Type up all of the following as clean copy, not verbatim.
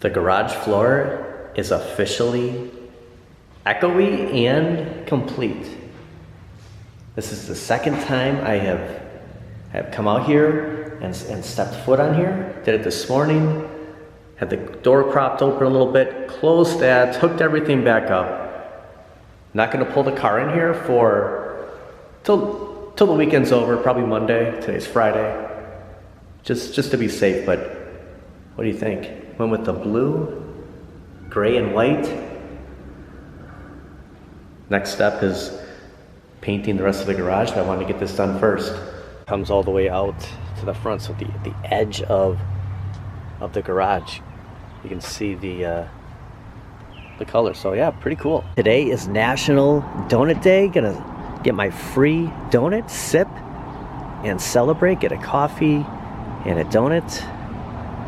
The garage floor is officially echoey and complete. This is the second time I have come out here and stepped foot on here. Did it this morning. Had the door propped open a little bit, closed that, hooked everything back up. Not gonna pull the car in here till the weekend's over, probably Monday. Today's Friday. Just to be safe, but what do you think? Went with the blue, gray and white. Next step is painting the rest of the garage, but I wanted to get this done first. Comes all the way out to the front, so the edge of the garage. You can see the color, so yeah, pretty cool. Today is National Donut Day. Gonna get my free donut, sip, and celebrate. Get a coffee and a donut.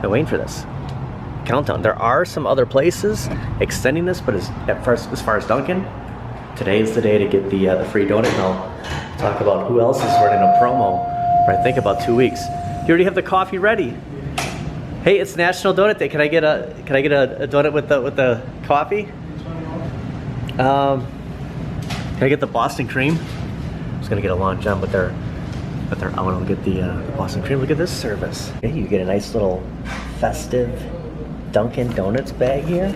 Been waiting for this. Countdown. There are some other places extending this, but as far as Dunkin', today is the day to get the free donut, and I'll talk about who else is running a promo for I think about 2 weeks. You already have the coffee ready. Hey, it's National Donut Day. Can I get a donut with the coffee? Can I get the Boston cream? I was gonna get a Long John, but I want to get the Boston cream. Look at this service. Okay, you get a nice little festive Dunkin' Donuts bag here.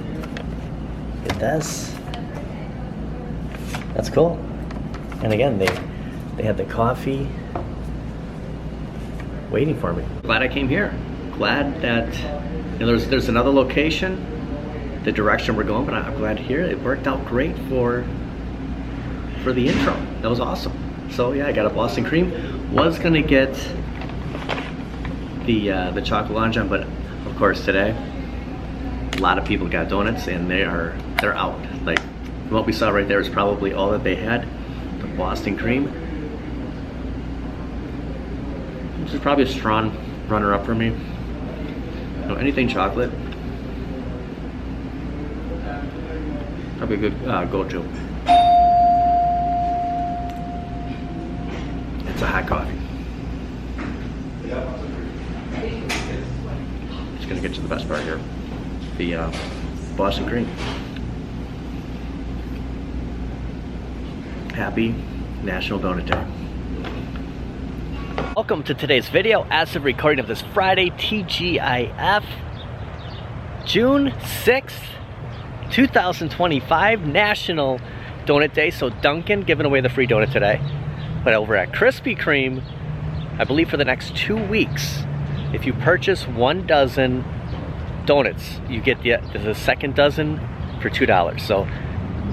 Look at this. That's cool. And again, they had the coffee waiting for me. Glad I came here. Glad that there's another location, the direction we're going, but I'm glad here. It worked out great for the intro. That was awesome. So yeah, I got a Boston cream. Was gonna get the chocolate Long John, but of course today a lot of people got donuts and they're out. Like what we saw right there is probably all that they had. The Boston cream, which is probably a strong runner-up for me. No, anything chocolate, probably a good go-to. It's a hot coffee. Just gonna get to the best part here. The Boston cream. Happy National Donut Day. Welcome to today's video. As of recording of this Friday, TGIF, June 6th, 2025, National Donut Day. So Dunkin' giving away the free donut today. But over at Krispy Kreme, I believe for the next 2 weeks, if you purchase 1 dozen donuts, you get the second dozen for $2. So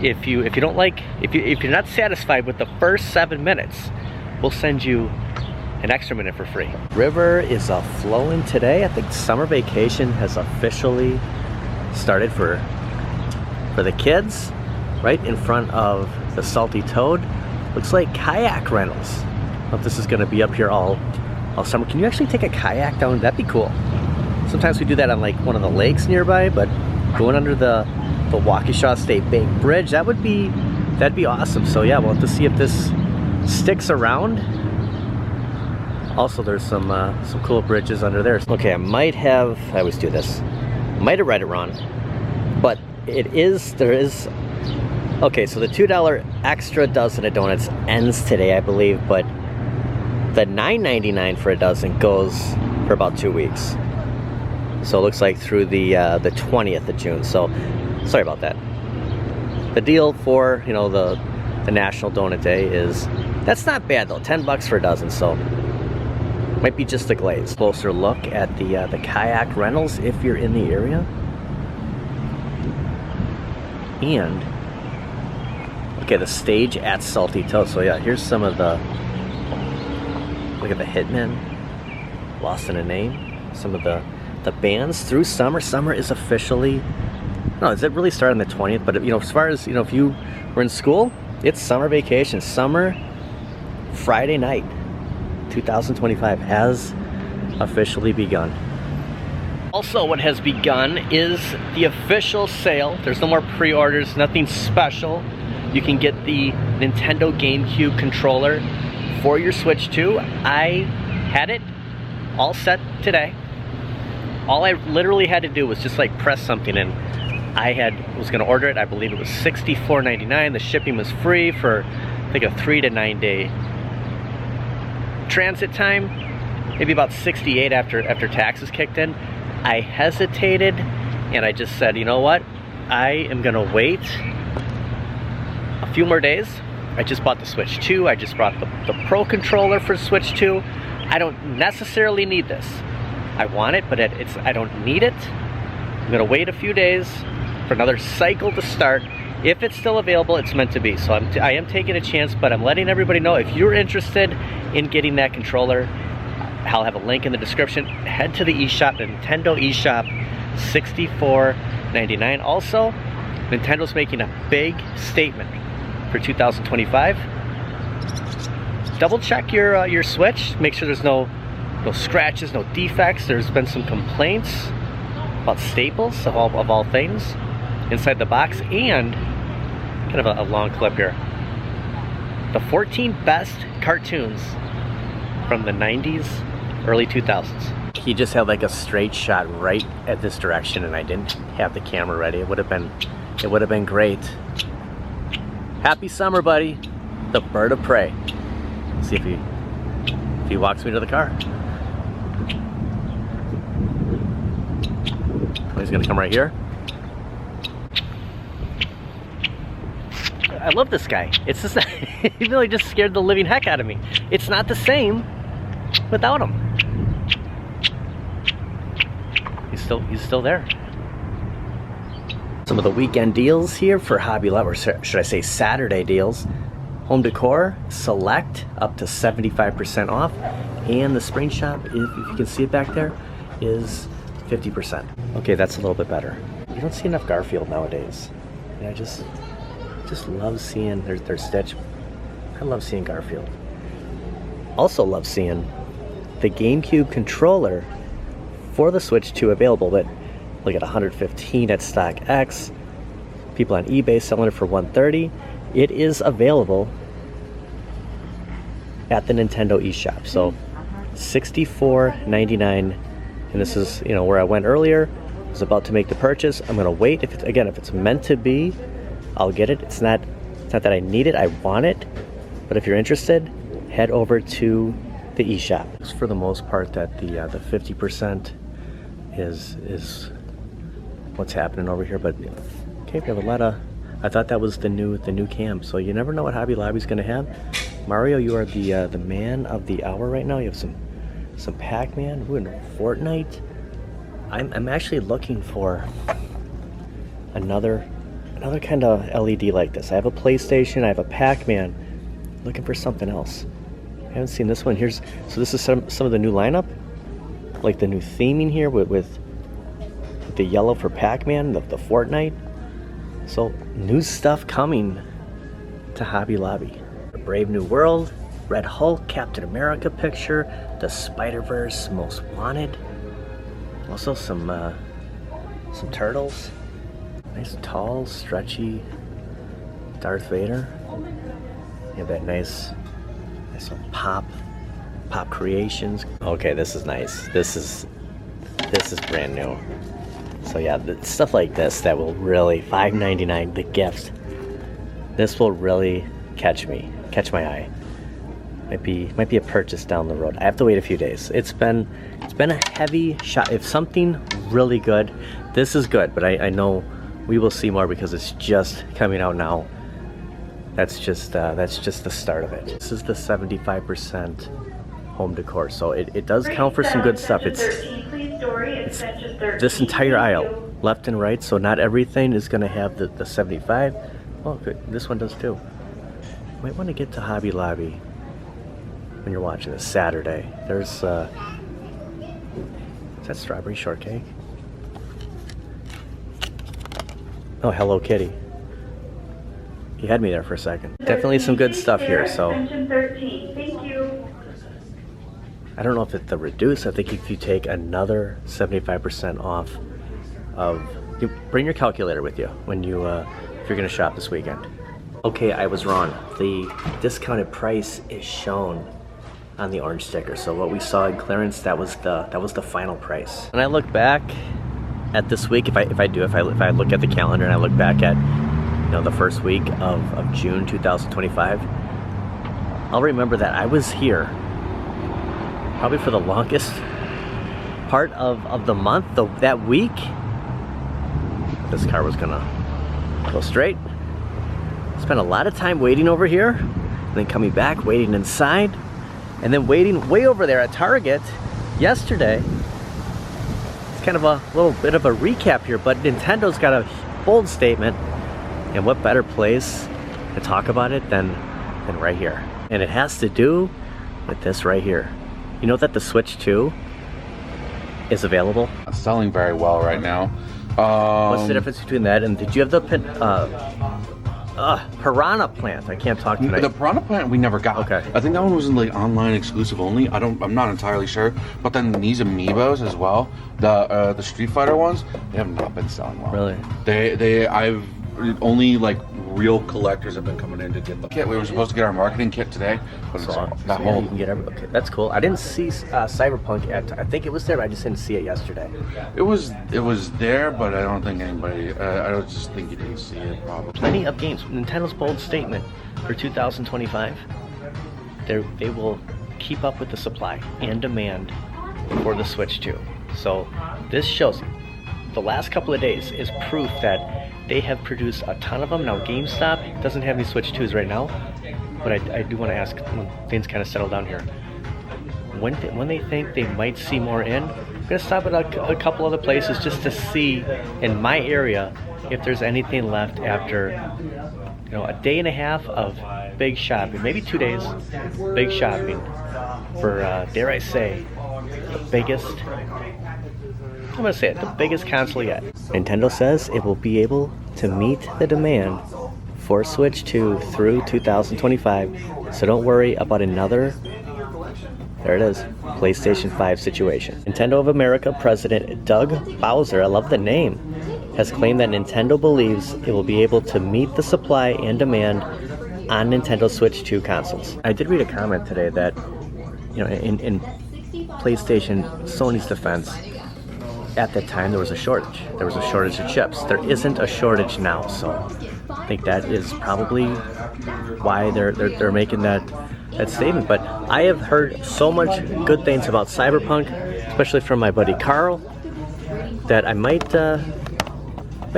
if you're not satisfied with the first 7 minutes, we'll send you an extra minute for free. River is flowing today. I think summer vacation has officially started for the kids. Right in front of the Salty Toad. Looks like kayak rentals. I don't know if this is going to be up here all summer. Can you actually take a kayak down? That'd be cool. Sometimes we do that on like one of the lakes nearby, but going under the Waukesha State Bank Bridge, that'd be awesome. So yeah, we'll have to see if this sticks around. Also, there's some cool bridges under there. Okay, I always do this. I might have read it wrong, but there is. Okay, so the $2 extra dozen of donuts ends today, I believe, but the $9.99 for a dozen goes for about 2 weeks. So it looks like through the 20th of June. So sorry about that. The deal for the National Donut Day that's not bad though. $10 for a dozen, so might be just the glaze. Closer look at the kayak rentals if you're in the area. And okay, the stage at Salty Toad. So yeah, here's some of look at the Hitmen, Lost in a Name. Some of the bands through summer. Summer is officially, does it really start on the 20th? But as far as, if you were in school, it's summer vacation. Summer Friday night, 2025 has officially begun. Also, what has begun is the official sale. There's no more pre-orders, nothing special. You can get the Nintendo GameCube controller for your Switch 2. I had it all set today. All I literally had to do was just like press something in. Was gonna order it, I believe it was $64.99. The shipping was free for I think a 3 to 9 day transit time, maybe about 68 after taxes kicked in. I hesitated and I just said, you know what? I am gonna wait a few more days. I just bought the Switch 2. I just bought the Pro controller for Switch 2. I don't necessarily need this. I want it, but I don't need it. I'm gonna wait a few days for another cycle to start. If it's still available, it's meant to be. So I am taking a chance, but I'm letting everybody know if you're interested in getting that controller, I'll have a link in the description. Head to the eShop, the Nintendo eShop, $64.99. Also, Nintendo's making a big statement for 2025. Double check your Switch. Make sure there's no scratches, no defects. There's been some complaints about staples of all things inside the box, and kind of a long clip here. The 14 best cartoons from the 90s, early 2000s. He just had like a straight shot right at this direction, and I didn't have the camera ready. It would have been great. Happy summer, buddy. The bird of prey. Let's see if he walks me to the car. Oh, he's gonna come right here. I love this guy. It's just he really just scared the living heck out of me. It's not the same without him. He's still there. Some of the weekend deals here for Hobby Lobby, or should I say Saturday deals. Home decor, select up to 75% off, and the spring shop, if you can see it back there, is 50%. Okay, that's a little bit better. You don't see enough Garfield nowadays. And I just love seeing their Stitch. I love seeing Garfield. Also love seeing the GameCube controller for the Switch 2 available, but look at 115 at StockX. People on eBay selling it for 130. It is available at the Nintendo eShop. So $64.99, and this is, you know, where I went earlier. I was about to make the purchase. I'm gonna wait. If it's meant to be, I'll get it. It's not that I need it, I want it. But if you're interested, head over to the eShop. For the most part, that the 50% is what's happening over here. But okay, we have a lot of. I thought that was the new cam. So you never know what Hobby Lobby's gonna have. Mario, you are the man of the hour right now. You have some Pac-Man. Ooh, and Fortnite. I'm actually looking for another kind of LED like this. I have a PlayStation, I have a Pac-Man. Looking for something else. I haven't seen this one. So this is some of the new lineup, like the new theming here with the yellow for Pac-Man, the Fortnite. So new stuff coming to Hobby Lobby. A Brave New World, Red Hulk, Captain America picture, the Spider-Verse Most Wanted. Also some turtles. Nice tall, stretchy Darth Vader. You have that nice little pop creations. Okay, this is nice. This is brand new. So yeah, stuff like this that will really, $5.99, the gift. This will really catch my eye. Might be a purchase down the road. I have to wait a few days. It's been a heavy shot. If something really good, this is good, but I know we will see more because it's just coming out now. That's just the start of it. This is the 75% home decor, so it does count for some good stuff. It's this entire aisle, left and right, so not everything is going to have the 75. Oh, good. This one does too. You might want to get to Hobby Lobby when you're watching this Saturday. There's is that strawberry shortcake? Oh, Hello Kitty. You had me there for a second. Definitely some good stuff here, so. Thank you. I don't know if it's the reduce. I think if you take another 75% off you bring your calculator with you when you, if you're gonna shop this weekend. Okay, I was wrong. The discounted price is shown on the orange sticker. So what we saw in clearance, that was the final price. When I look back at this week, if I look at the calendar and I look back at, you know, the first week of June 2025, I'll remember that I was here probably for the longest part of the month, that week. This car was gonna go straight. Spent a lot of time waiting over here, and then coming back, waiting inside, and then waiting way over there at Target yesterday. It's kind of a little bit of a recap here, but Nintendo's got a bold statement, and what better place to talk about it than right here. And it has to do with this right here. You know that the Switch 2 is available? It's selling very well right now. What's the difference between that and did you have the Piranha Plant? I can't talk tonight. The Piranha Plant we never got. Okay. I think that one was like online exclusive only. I'm not entirely sure. But then these amiibos as well, the Street Fighter ones, they have not been selling well. Really? I've only like real collectors have been coming in to get the kit. We were supposed to get our marketing kit today, but it's not home. You can get okay, that's cool. I didn't see Cyberpunk I think it was there, but I just didn't see it yesterday. It was there, but I don't think anybody. I don't just think you didn't see it. Probably. Plenty of games. Nintendo's bold statement for 2025. They will keep up with the supply and demand for the Switch 2. So this shows the last couple of days is proof that they have produced a ton of them. Now GameStop doesn't have any Switch 2s right now, but I do want to ask when things kind of settle down here. When they think they might see more in, I'm going to stop at a couple other places just to see in my area if there's anything left after, you know, a day and a half of big shopping, maybe 2 days, big shopping for, dare I say, the biggest, I'm going to say it, the biggest console yet. Nintendo says it will be able to meet the demand for Switch 2 through 2025, so don't worry about another, there it is, PlayStation 5 situation. Nintendo of America President Doug Bowser, I love the name, has claimed that Nintendo believes it will be able to meet the supply and demand on Nintendo Switch 2 consoles. I did read a comment today that, you know, in PlayStation, Sony's defense, at that time there was a shortage. There was a shortage of chips. There isn't a shortage now, so I think that is probably why they're making that statement. But I have heard so much good things about Cyberpunk, especially from my buddy Carl, that I might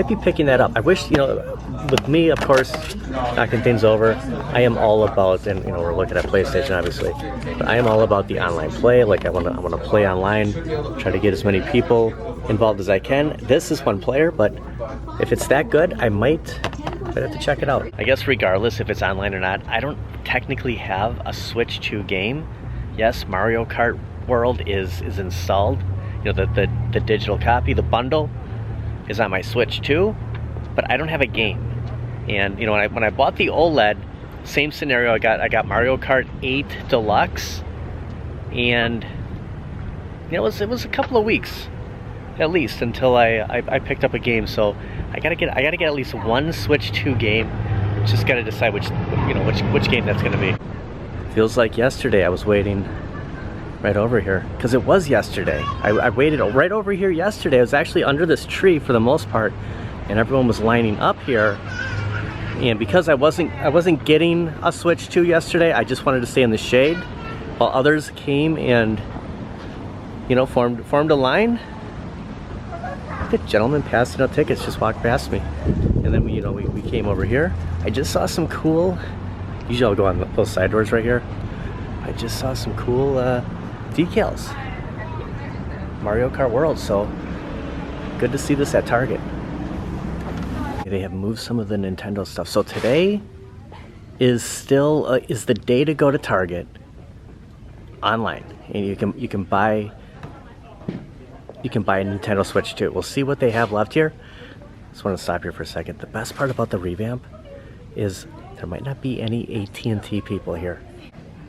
be picking that up. I wish, you know, with me, of course, knocking things over, I am all about, and you know, we're looking at PlayStation obviously, but I am all about the online play. Like I want to play online, try to get as many people involved as I can. This is one player, but if it's that good, I might have to check it out. I guess regardless if it's online or not, I don't technically have a Switch 2 game. Yes, Mario Kart World is installed. You know, the digital copy, the bundle is on my Switch 2, but I don't have a game. And you know, when I bought the OLED, same scenario. I got Mario Kart 8 Deluxe, and you know, it was a couple of weeks at least until I picked up a game. So I gotta get at least one Switch 2 game. Just gotta decide which game that's gonna be. Feels like yesterday I was waiting right over here, because it was yesterday. I waited right over here yesterday. I was actually under this tree for the most part, and everyone was lining up here. And because I wasn't getting a Switch 2 yesterday, I just wanted to stay in the shade while others came and, you know, formed a line. The gentleman passing out tickets just walked past me, and then we came over here. I just saw some cool. Usually I'll go on those side doors right here. I just saw some cool decals. Mario Kart World. So good to see this at Target. They have moved some of the Nintendo stuff. So today is still is the day to go to Target online, and you can buy a Nintendo Switch 2. We'll see what they have left here. Just want to stop here for a second. The best part about the revamp is there might not be any AT&T people here.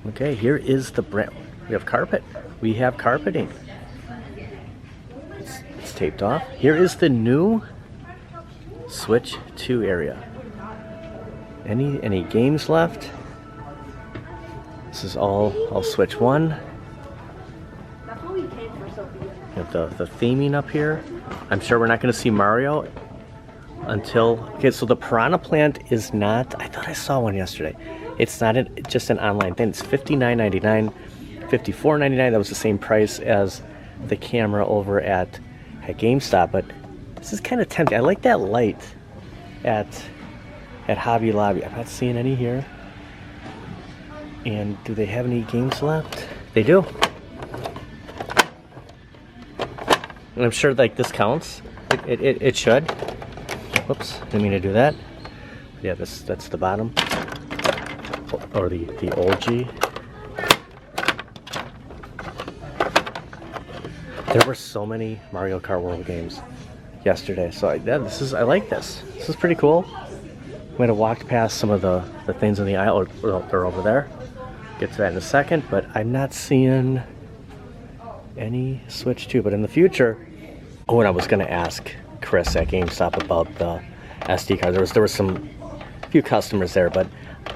Okay, here is the brand. We have carpet. We have carpeting. It's taped off. Here is the new Switch 2 area. Any games left? This is all Switch 1. You have the theming up here. I'm sure we're not going to see Mario until... Okay, so the Piranha Plant is not... I thought I saw one yesterday. It's not just an online thing. It's $59.99, $54.99. That was the same price as the camera over at GameStop, but this is kind of tempting. I like that light at Hobby Lobby. I'm not seeing any here. And do they have any games left? They do. And I'm sure like this counts. It should. Whoops, didn't mean to do that. Yeah, that's the bottom. Or the old G. There were so many Mario Kart World games yesterday. So I like this. This is pretty cool. I might have walked past some of the things in the aisle. Oh, they're over there. Get to that in a second, but I'm not seeing any Switch 2. But in the future, and I was going to ask Chris at GameStop about the SD card. There was few customers there, but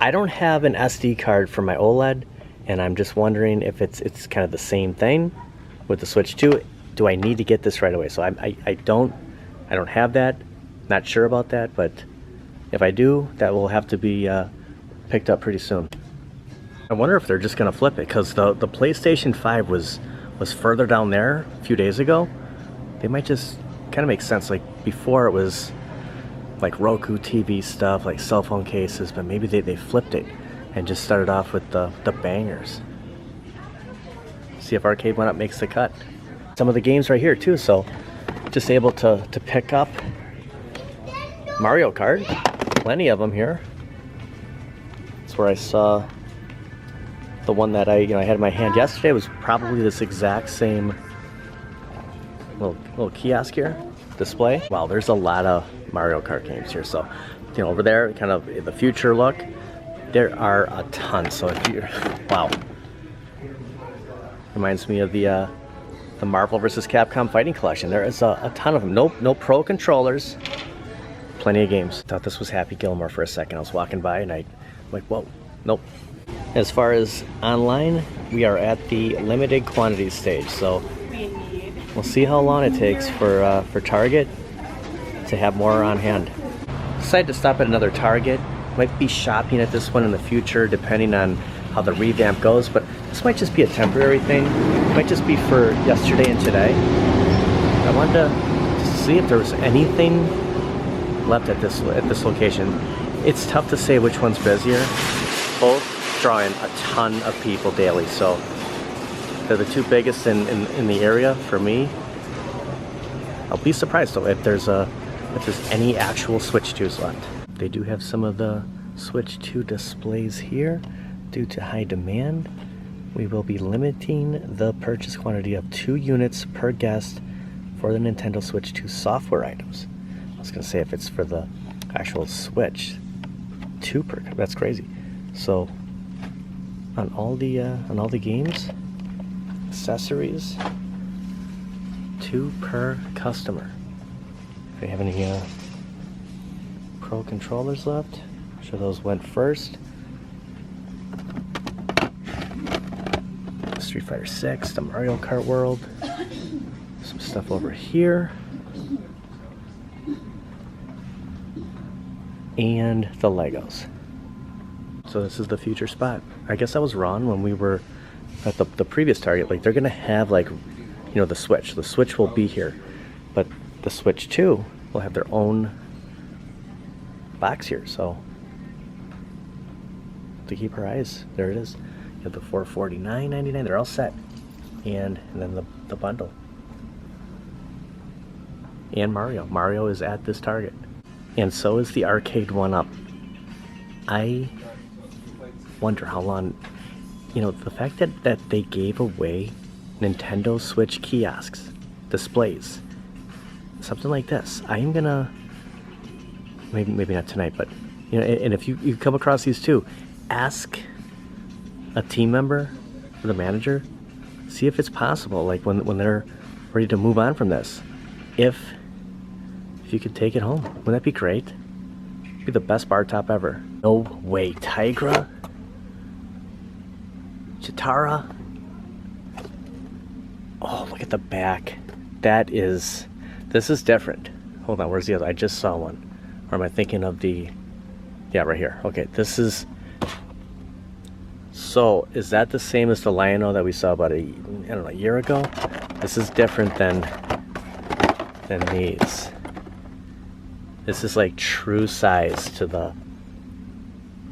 I don't have an SD card for my OLED, and I'm just wondering if it's kind of the same thing with the Switch 2. Do I need to get this right away? So I don't have that. Not sure about that, but if I do, that will have to be picked up pretty soon. I wonder if they're just gonna flip it, because the PlayStation 5 was further down there a few days ago. They might just kind of make sense. Like before, it was like Roku TV stuff, like cell phone cases, but maybe they flipped it and just started off with the bangers. See if Arcade One Up makes the cut. Some of the games right here too, so just able to pick up Mario Kart. Plenty of them here. That's where I saw the one that I had in my hand yesterday. Was probably this exact same little kiosk here, display. Wow, there's a lot of Mario Kart games here. So, over there, kind of in the future look, there are a ton. So if you're, wow, reminds me of the Marvel vs. Capcom Fighting Collection. There is a ton of them. No pro controllers. Plenty of games. Thought this was Happy Gilmore for a second. I was walking by and I'm like, whoa, nope. As far as online, we are at the limited quantity stage, so we'll see how long it takes for Target to have more on hand. Decided to stop at another Target. Might be shopping at this one in the future, depending on how the revamp goes, but this might just be a temporary thing. It might just be for yesterday and today. I wanted to see if there was anything left at this location. It's tough to say which one's busier. Both drawing a ton of people daily, so they're the two biggest in the area for me. I'll be surprised though if there's any actual Switch 2s left. They do have some of the Switch 2 displays here. Due to high demand, we will be limiting the purchase quantity of 2 units per guest for the Nintendo Switch 2 software items. I was gonna say if it's for the actual Switch 2 per, that's crazy. So on all the games, accessories, 2 per customer. If they have any pro controllers left, I'm sure those went first. Street Fighter 6, the Mario Kart World, some stuff over here, and the Legos. So this is the future spot. I guess I was wrong when we were at the previous Target. Like they're gonna have like, the Switch. The Switch will be here, but the Switch 2 will have their own box here. So to keep our eyes, there it is. You have the $449.99. They're all set, and then the bundle. And Mario. Mario is at this Target, and so is the Arcade One Up. I wonder how long, the fact that they gave away Nintendo Switch kiosks, displays, something like this. I am gonna, maybe not tonight, but and if you come across these too, ask a team member or the manager, see if it's possible, like when they're ready to move on from this, if you could take it home. Wouldn't that be great? It'd be the best bar top ever. No way, Tigra? Chitara. Oh, look at the back. This is different. Hold on, where's the other? I just saw one. Or am I thinking of the, yeah, right here. Okay, this is, so is that the same as the Lion-O that we saw about I don't know, a year ago? This is different than these. This is like true size to the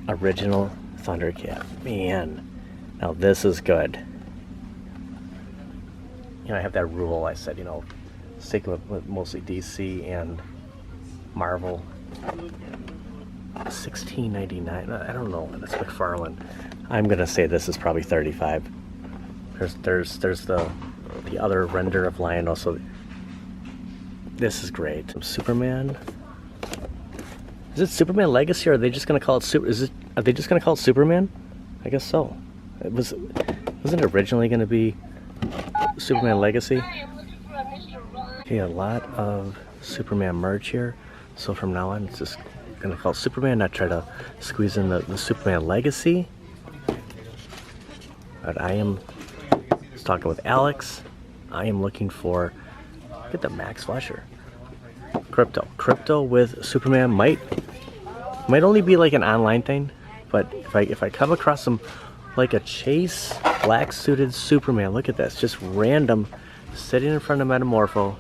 original Thundercat. Man, now this is good. You know, I have that rule. I said, you know, stick with mostly DC and Marvel. $16.99. I don't know. That's McFarlane. I'm gonna say this is probably $35. There's the other render of Lion-O. So this is great. Superman. Is it Superman Legacy, or are they just gonna call it Super? Are they just gonna call it Superman? I guess so. Wasn't it originally gonna be Superman Legacy? Okay, a lot of Superman merch here. So from now on, it's just gonna call it Superman, not try to squeeze in the Superman Legacy. But I was talking with Alex. I am looking for, look at the Max Fleischer. Crypto with Superman might only be like an online thing, but if I come across some, like a Chase black suited Superman, look at this, just random, sitting in front of Metamorpho.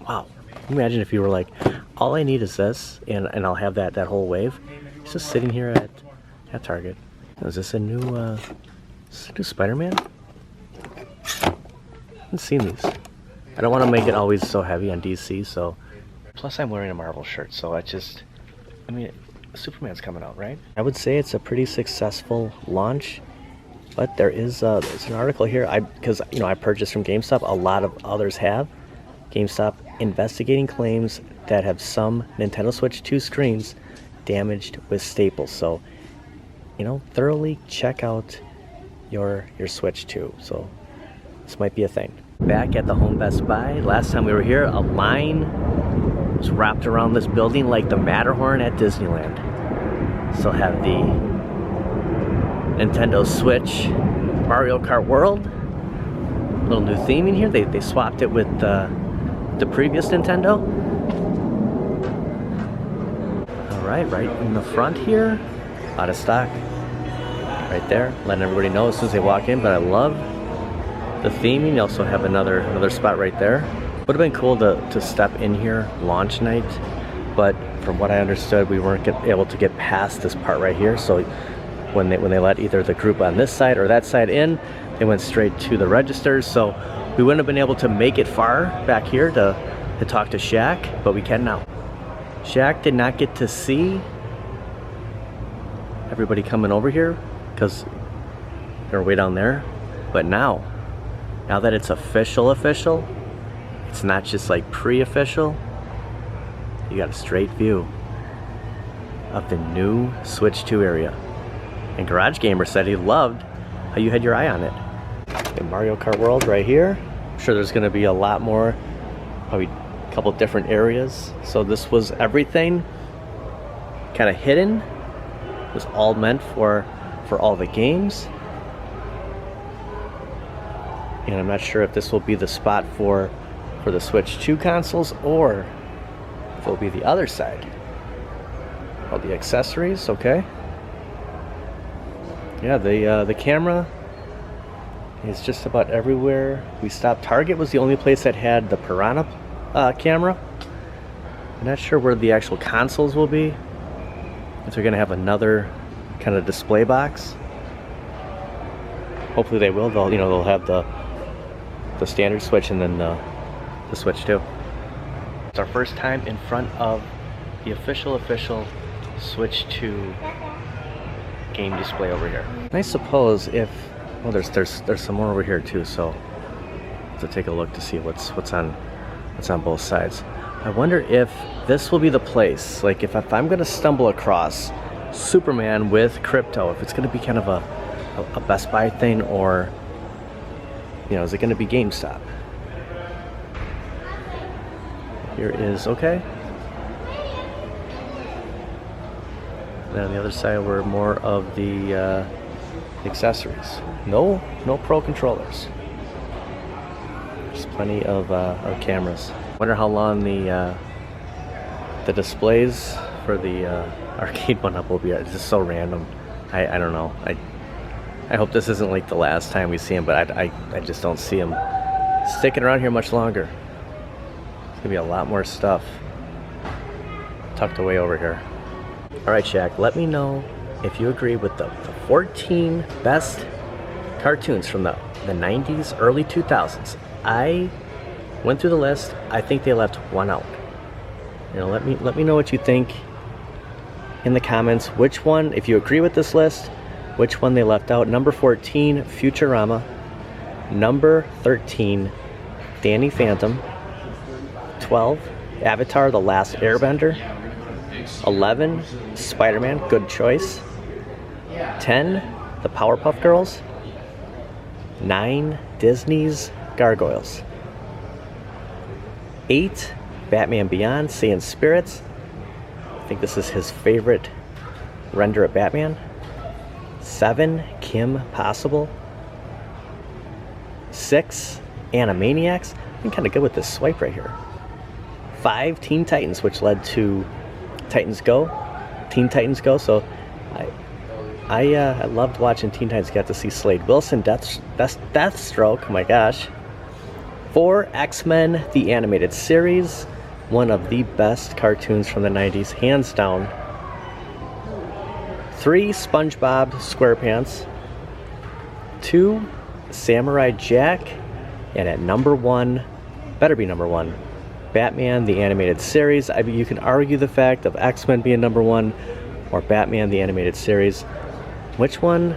Wow, imagine if you were like, all I need is this, and I'll have that whole wave. It's just sitting here at Target. Is this a new Spider-Man? I haven't seen these. I don't want to make it always so heavy on DC, so. Plus I'm wearing a Marvel shirt, so I mean, Superman's coming out, right? I would say it's a pretty successful launch, but there's an article here, because you know, I purchased from GameStop, a lot of others have. GameStop investigating claims that have some Nintendo Switch 2 screens damaged with staples. So, you know, thoroughly check out your Switch 2. So this might be a thing. Back at the Home Best Buy, last time we were here, a line was wrapped around this building like the Matterhorn at Disneyland. Still have the Nintendo Switch Mario Kart World. A little new theming here. They swapped it with the previous Nintendo. Alright, right in the front here. Out of stock. Right there. Letting everybody know as soon as they walk in, but I love the theming. You also have another spot right there. Would have been cool to step in here launch night, but from what I understood, we weren't able to get past this part right here. So when they let either the group on this side or that side in, they went straight to the registers. So we wouldn't have been able to make it far back here to talk to Shaq, but we can now. Shaq did not get to see everybody coming over here because they're way down there. But now that it's official, it's not just like pre-official. You got a straight view of the new Switch 2 area. And Garage Gamer said he loved how you had your eye on it. The Mario Kart World right here. I'm sure there's gonna be a lot more, probably a couple different areas. So this was everything kind of hidden. It was all meant for all the games. And I'm not sure if this will be the spot for the Switch 2 consoles, or if it'll be the other side. All the accessories, okay. Yeah, the camera is just about everywhere. We stopped. Target was the only place that had the Piranha camera. I'm not sure where the actual consoles will be. If they're gonna have another kind of display box. Hopefully they will. They'll have the standard Switch and then the Switch 2. It's our first time in front of the official Switch 2 game display over here. I suppose if, well, there's some more over here too, so to take a look to see what's on both sides. I wonder if this will be the place, like if I'm gonna stumble across Superman with Crypto, if it's gonna be kind of a Best Buy thing, or is it gonna be GameStop? Here is, okay. Then on the other side, we're more of the accessories. No pro controllers. There's plenty of cameras. Wonder how long the displays for the arcade one-up will be. It's just so random. I don't know. I hope this isn't like the last time we see him, but I just don't see him sticking around here much longer. There's gonna be a lot more stuff tucked away over here. All right, Shaq, let me know if you agree with the 14 best cartoons from the 90s, early 2000s. I went through the list. I think they left one out. You know, let me know what you think in the comments. Which one, if you agree with this list, which one they left out. Number 14, Futurama. Number 13, Danny Phantom. 12, Avatar: The Last Airbender. 11, Spider-Man, good choice. 10, The Powerpuff Girls. 9, Disney's Gargoyles. 8, Batman Beyond, Saiyan Spirits. I think this is his favorite render of Batman. 7, Kim Possible. 6, Animaniacs. I'm kind of good with this swipe right here. 5, Teen Titans, which led to Teen Titans Go. So I loved watching Teen Titans. Got to see Slade Wilson, Deathstroke. Oh my gosh. 4, X-Men, the animated series. One of the best cartoons from the 90s, hands down. 3, SpongeBob SquarePants. 2, Samurai Jack. And at number 1, better be number 1, Batman the Animated Series. I mean, you can argue the fact of X-Men being number 1 or Batman the Animated Series. Which one,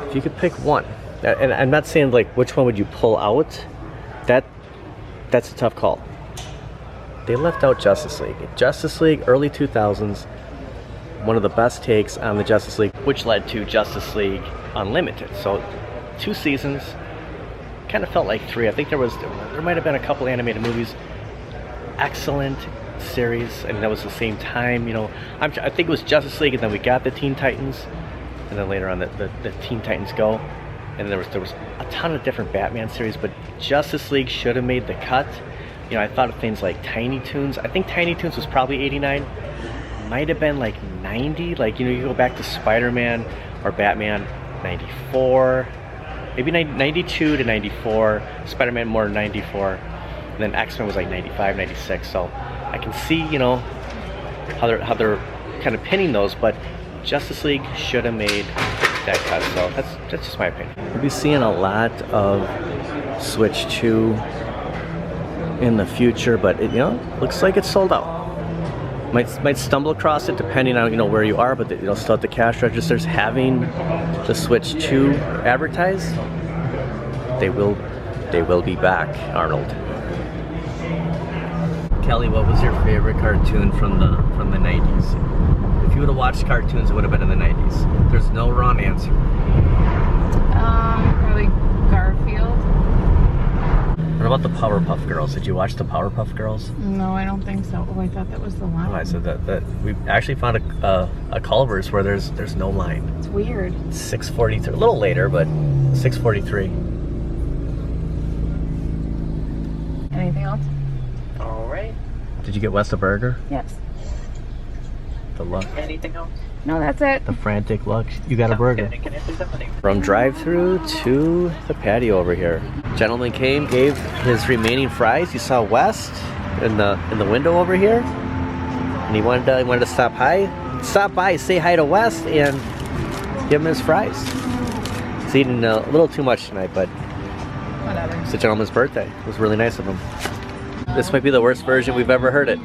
if you could pick one, and I'm not saying like which one would you pull out, that's a tough call. They left out Justice League. Justice League, early 2000s, one of the best takes on the Justice League, which led to Justice League Unlimited. So 2 seasons, kind of felt like 3. I think there might have been a couple animated movies. Excellent series, and that was the same time, you know. I think it was Justice League, and then we got the Teen Titans, and then later on the Teen Titans Go, and there was a ton of different Batman series, but Justice League should have made the cut. You know, I thought of things like Tiny Toons. I think Tiny Toons was probably 89. Might have been like 90. Like, you know, you go back to Spider-Man or Batman, 94. Maybe 92 to 94. Spider-Man more 94. And then X-Men was like 95, 96. So I can see, you know, how they're kind of pinning those, but Justice League should have made that cut. So that's just my opinion. We'll be seeing a lot of Switch 2 in the future, but it, you know, looks like it's sold out. Might stumble across it depending on, you know, where you are, but you'll still at the cash registers having the Switch 2 advertised. They will be back, Arnold. Kelly, what was your favorite cartoon from the 90s? If you would have watched cartoons, it would have been in the 90s. There's no wrong answer. Probably Garfield. What about the Powerpuff Girls? Did you watch the Powerpuff Girls? No, I don't think so. Oh, I thought that was the line. Oh, I said that we actually found a Culver's where there's no line. It's weird. 6:43, a little later, but 6:43. Anything else? All right. Did you get West a burger? Yes. The luck. Anything else? No, that's it. The frantic luck. You got a burger. From drive-through to the patio over here. Gentleman came, gave his remaining fries. You saw West in the window over here, and he wanted to stop by, say hi to West, and give him his fries. He's eating a little too much tonight, but Whatever. it's the gentleman's birthday. It was really nice of him. This might be the worst version we've ever heard it.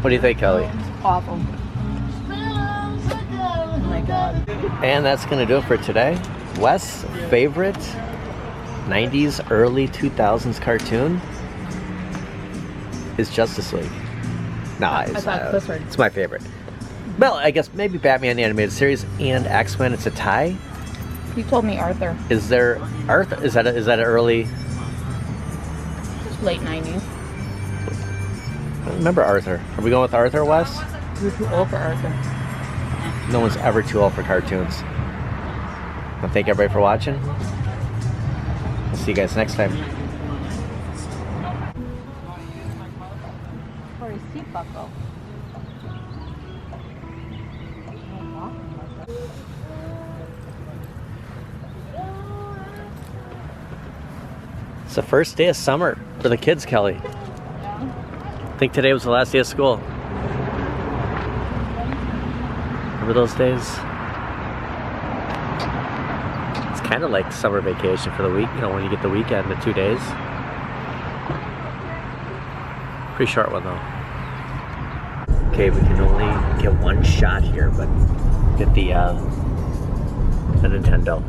What do you think, Kelly? Awful. Oh my god. And that's gonna do it for today. Wes' favorite 90s, early 2000s cartoon is Justice League. I thought Clifford. It's my favorite. Well, I guess maybe Batman the Animated Series and X-Men. It's a tie. You told me Arthur. Is there Arthur? Is that an early? Late 90s. I don't remember Arthur. Are we going with Arthur, Wes? You're too old for Arthur. No one's ever too old for cartoons. Well, thank everybody for watching. We'll see you guys next time. For a seat buckle. It's the first day of summer for the kids, Kelly. I think today was the last day of school. Remember those days? It's kind of like summer vacation for the week, you know, when you get the weekend, the 2 days. Pretty short one though. Okay, we can only get one shot here, but get the Nintendo.